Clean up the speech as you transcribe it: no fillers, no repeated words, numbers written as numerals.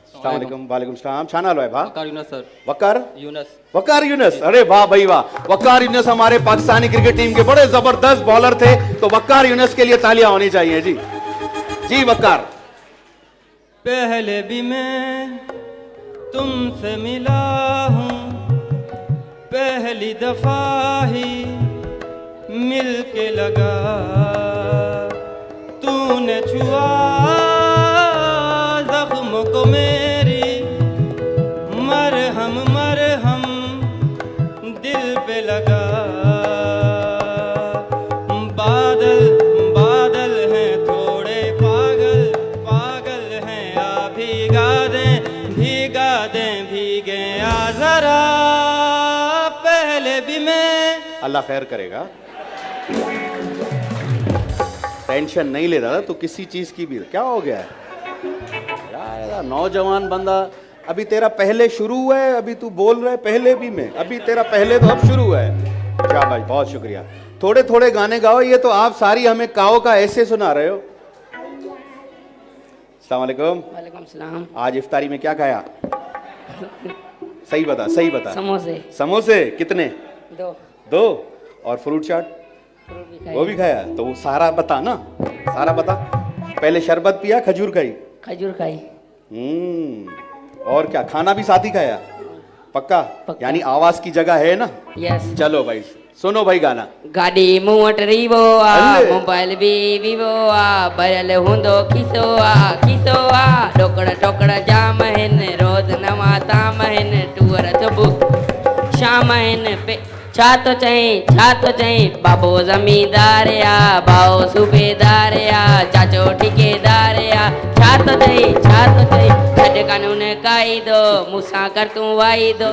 अस्सलाम वालेकुम। वालेकुम सलाम। छाना लो है भा वकार यूनस सर। वकार यूनस। वकार यूनस, अरे वाह भाई वाह। वकार यूनस हमारे पाकिस्तानी क्रिकेट टीम के बड़े जबरदस्त बॉलर थे, तो वकार यूनस के लिए तालियां होनी चाहिए जी। जी वकार। पहले भी मैं तुमसे मिला हूँ, पहली दफा ही मिल के लगा, तूने छुआ जख्म को मेरी, मरहम मरहम दिल पे लगा। बादल बादल हैं थोड़े पागल, पागल हैं आ भीगा दें भीगे आ जरा, पहले भी मैं। अल्लाह खैर करेगा। टेंशन नहीं ले रहा तो किसी चीज की भी। क्या हो गया है यार, नौजवान बंदा, अभी तेरा पहले शुरू हुआ है, अभी तू बोल रहा है पहले भी मैं, अभी तेरा पहले तो अब शुरू हुआ है। क्या भाई, बहुत शुक्रिया। थोड़े थोड़े गाने गाओ, ये तो आप सारी हमें काओ का ऐसे सुना रहे हो। अस्सलाम वालेकुम। वालेकुम सलाम। आज इफ्तारी में क्या खाया? सही बता, सही बता। समोसे। समोसे कितने? 2। 2। और फ्रूट चाट? वो भी खाया। तो वो सारा बता ना, सारा बता। पहले शरबत पिया, खजूर खाई? खजूर खाई। और क्या, खाना भी साथ ही खाया? पक्का? यानी आवाज की जगह है ना? यस। चलो भाई सुनो भाई गाना। गाड़ी मूं वटि रीवो आ, अरे। मोबाइल भी वीवो आ, भरियल हूंदो खीसो आ, टोकड़ टोकड़ जाम आहिनि, रोज़ नवां ताम आहिनि, टूअर सुबुह शाम आहिनि। छा तो चईं बाबो ज़मींदार आ, भाउ सूबेदार आ, चाचो ठेकेदार आ। छा तो चईं गॾु कानून काइदो, मूंसां कर तूं वाइदो।